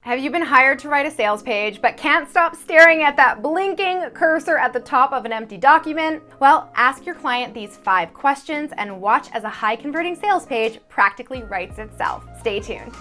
Have you been hired to write a sales page but can't stop staring at that blinking cursor at the top of an empty document? Well, ask your client these 5 questions and watch as a high-converting sales page practically writes itself. Stay tuned.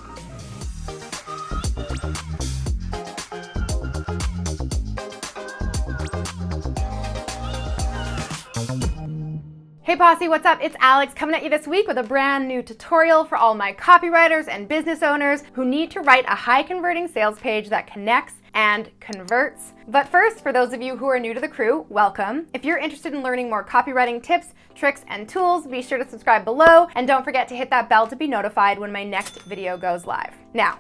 Hey Posse, what's up? It's Alex coming at you this week with a brand new tutorial for all my copywriters and business owners who need to write a high-converting sales page that connects and converts. But first, for those of you who are new to the crew, welcome. If you're interested in learning more copywriting tips, tricks, and tools, be sure to subscribe below and don't forget to hit that bell to be notified when my next video goes live. Now,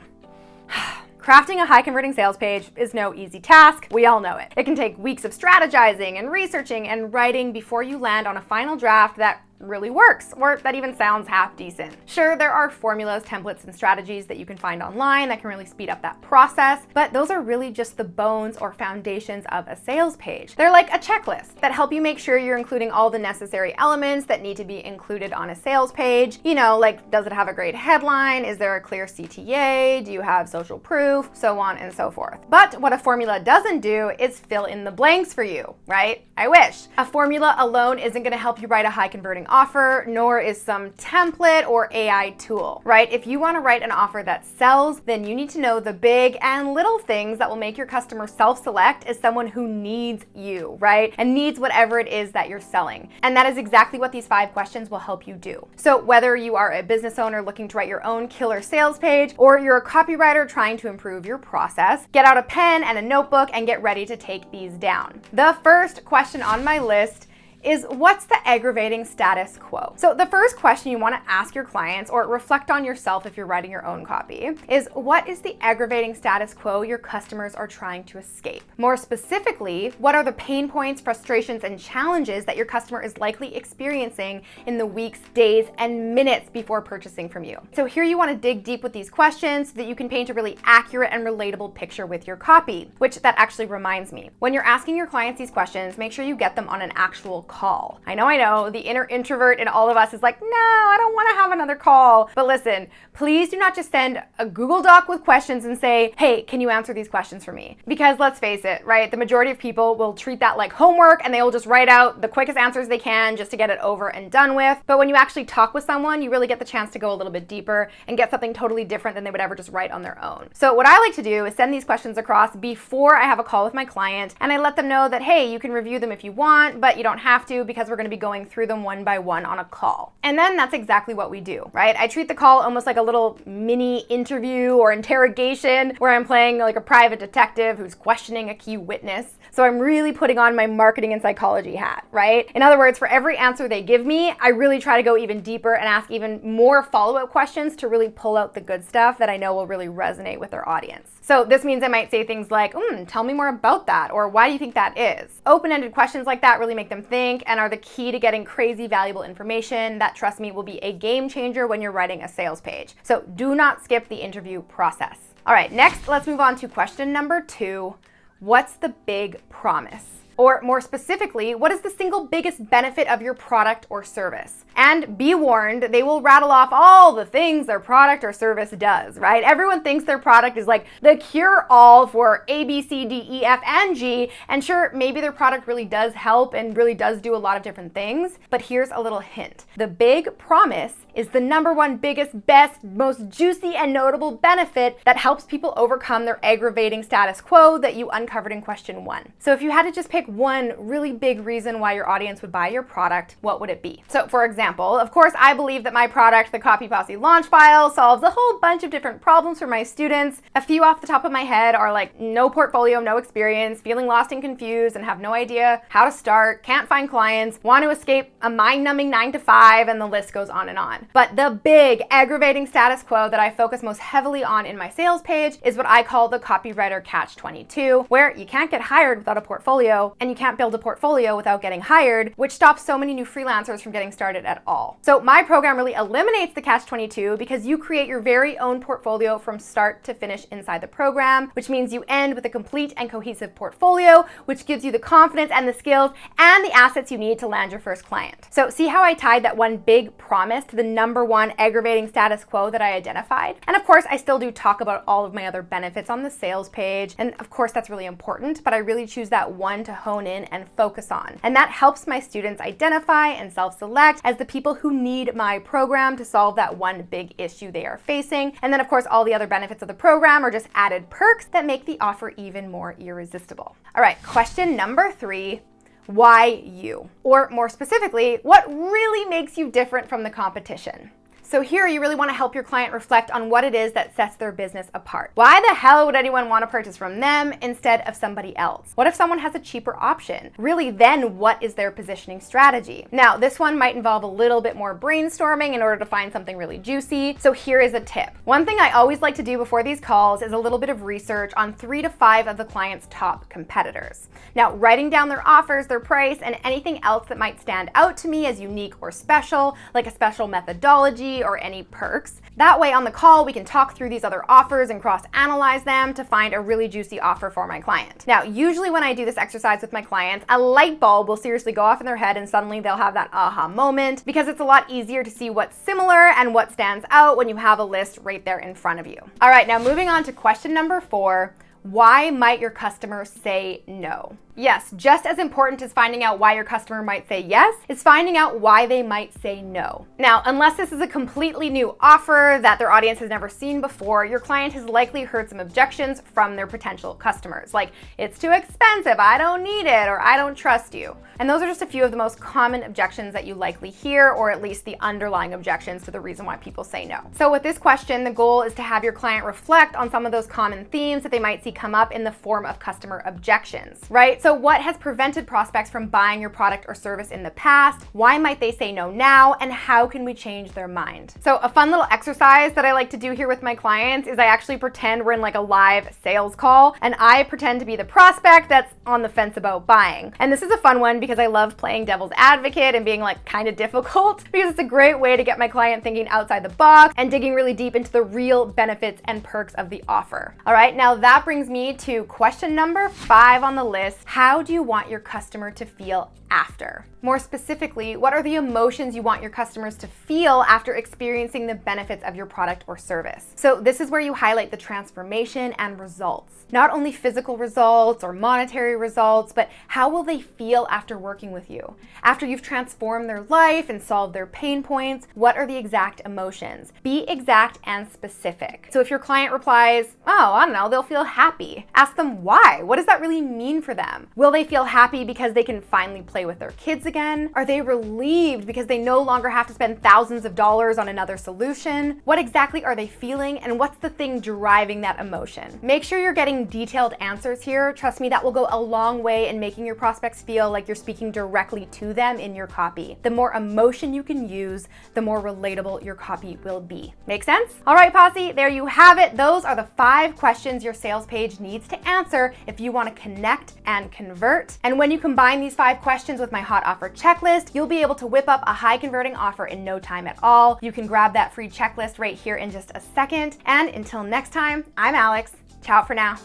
crafting a high-converting sales page is no easy task. We all know it. It can take weeks of strategizing and researching and writing before you land on a final draft that really works, or that even sounds half decent. Sure, there are formulas, templates, and strategies that you can find online that can really speed up that process, but those are really just the bones or foundations of a sales page. They're like a checklist that help you make sure you're including all the necessary elements that need to be included on a sales page. You know, like, does it have a great headline? Is there a clear CTA? Do you have social proof? So on and so forth. But what a formula doesn't do is fill in the blanks for you, right? I wish. A formula alone isn't going to help you write a high-converting offer, nor is some template or AI tool, right? If you want to write an offer that sells, then you need to know the big and little things that will make your customer self-select as someone who needs you, right? And needs whatever it is that you're selling. And that is exactly what these 5 questions will help you do. So whether you are a business owner looking to write your own killer sales page, or you're a copywriter trying to improve your process, get out a pen and a notebook and get ready to take these down. The first question on my list is, what's the aggravating status quo? So the first question you want to ask your clients, or reflect on yourself if you're writing your own copy, is what is the aggravating status quo your customers are trying to escape? More specifically, what are the pain points, frustrations, and challenges that your customer is likely experiencing in the weeks, days, and minutes before purchasing from you? So here you want to dig deep with these questions so that you can paint a really accurate and relatable picture with your copy, which that actually reminds me. When you're asking your clients these questions, make sure you get them on an actual call. I know, the inner introvert in all of us is like, no, I don't want to have another call. But listen, please do not just send a Google Doc with questions and say, hey, can you answer these questions for me? Because let's face it, right? The majority of people will treat that like homework and they will just write out the quickest answers they can just to get it over and done with. But when you actually talk with someone, you really get the chance to go a little bit deeper and get something totally different than they would ever just write on their own. So what I like to do is send these questions across before I have a call with my client, and I let them know that, hey, you can review them if you want, but you don't have to, because we're going to be going through them one by one on a call. And then that's exactly what we do, right? I treat the call almost like a little mini interview or interrogation where I'm playing like a private detective who's questioning a key witness. So I'm really putting on my marketing and psychology hat, right? In other words, for every answer they give me, I really try to go even deeper and ask even more follow-up questions to really pull out the good stuff that I know will really resonate with their audience. So this means I might say things like, tell me more about that, or why do you think that is? Open-ended questions like that really make them think and are the key to getting crazy valuable information that, trust me, will be a game changer when you're writing a sales page. So do not skip the interview process. All right, next, let's move on to question number 2. What's the big promise? Or more specifically, what is the single biggest benefit of your product or service? And be warned, they will rattle off all the things their product or service does, right? Everyone thinks their product is like the cure-all for A, B, C, D, E, F, and G. And sure, maybe their product really does help and really does do a lot of different things. But here's a little hint. The big promise is the number one biggest, best, most juicy, and notable benefit that helps people overcome their aggravating status quo that you uncovered in question 1. So if you had to just pick one really big reason why your audience would buy your product, what would it be? So for example, of course, I believe that my product, the Copy Posse Launch File, solves a whole bunch of different problems for my students. A few off the top of my head are like no portfolio, no experience, feeling lost and confused and have no idea how to start, can't find clients, want to escape a mind-numbing 9 to 5, and the list goes on and on. But the big aggravating status quo that I focus most heavily on in my sales page is what I call the copywriter catch-22, where you can't get hired without a portfolio, and you can't build a portfolio without getting hired, which stops so many new freelancers from getting started at all. So my program really eliminates the catch-22 because you create your very own portfolio from start to finish inside the program, which means you end with a complete and cohesive portfolio, which gives you the confidence and the skills and the assets you need to land your first client. So see how I tied that one big promise to the number one aggravating status quo that I identified? And of course, I still do talk about all of my other benefits on the sales page. And of course, that's really important, but I really choose that one to hone in and focus on. And that helps my students identify and self-select as the people who need my program to solve that one big issue they are facing. And then of course, all the other benefits of the program are just added perks that make the offer even more irresistible. All right, question number 3. Why you? Or more specifically, what really makes you different from the competition? So here you really want to help your client reflect on what it is that sets their business apart. Why the hell would anyone want to purchase from them instead of somebody else? What if someone has a cheaper option? Really, then what is their positioning strategy? Now, this one might involve a little bit more brainstorming in order to find something really juicy. So here is a tip. One thing I always like to do before these calls is a little bit of research on 3 to 5 of the client's top competitors. Now, writing down their offers, their price, and anything else that might stand out to me as unique or special, like a special methodology or any perks. That way on the call, we can talk through these other offers and cross-analyze them to find a really juicy offer for my client. Now, usually when I do this exercise with my clients, a light bulb will seriously go off in their head and suddenly they'll have that aha moment because it's a lot easier to see what's similar and what stands out when you have a list right there in front of you. All right, now moving on to question number 4. Why might your customer say no? Yes, just as important as finding out why your customer might say yes is finding out why they might say no. Now, unless this is a completely new offer that their audience has never seen before, your client has likely heard some objections from their potential customers, like, it's too expensive, I don't need it, or I don't trust you. And those are just a few of the most common objections that you likely hear, or at least the underlying objections to the reason why people say no. So with this question, the goal is to have your client reflect on some of those common themes that they might see come up in the form of customer objections, right? So what has prevented prospects from buying your product or service in the past? Why might they say no now? And how can we change their mind? So a fun little exercise that I like to do here with my clients is I actually pretend we're in like a live sales call and I pretend to be the prospect that's on the fence about buying. And this is a fun one because I love playing devil's advocate and being like kind of difficult because it's a great way to get my client thinking outside the box and digging really deep into the real benefits and perks of the offer. All right, now that brings me to question number 5 on the list. How do you want your customer to feel after? More specifically, what are the emotions you want your customers to feel after experiencing the benefits of your product or service? So this is where you highlight the transformation and results. Not only physical results or monetary results, but how will they feel after working with you? After you've transformed their life and solved their pain points, what are the exact emotions? Be exact and specific. So if your client replies, oh, I don't know, they'll feel happy. Ask them why. What does that really mean for them? Will they feel happy because they can finally play with their kids again? Are they relieved because they no longer have to spend thousands of dollars on another solution? What exactly are they feeling and what's the thing driving that emotion? Make sure you're getting detailed answers here. Trust me, that will go a long way in making your prospects feel like you're speaking directly to them in your copy. The more emotion you can use, the more relatable your copy will be. Make sense? All right, Posse, there you have it. Those are the 5 questions your sales page needs to answer if you want to connect and convert. And when you combine these 5 questions with my hot offer checklist, you'll be able to whip up a high converting offer in no time at all. You can grab that free checklist right here in just a second. And until next time, I'm Alex. Ciao for now.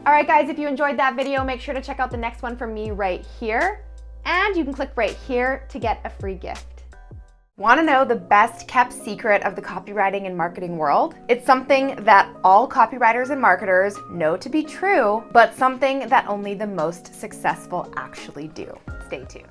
All right, guys, if you enjoyed that video, make sure to check out the next one from me right here. And you can click right here to get a free gift. Want to know the best kept secret of the copywriting and marketing world? It's something that all copywriters and marketers know to be true, but something that only the most successful actually do. Stay tuned.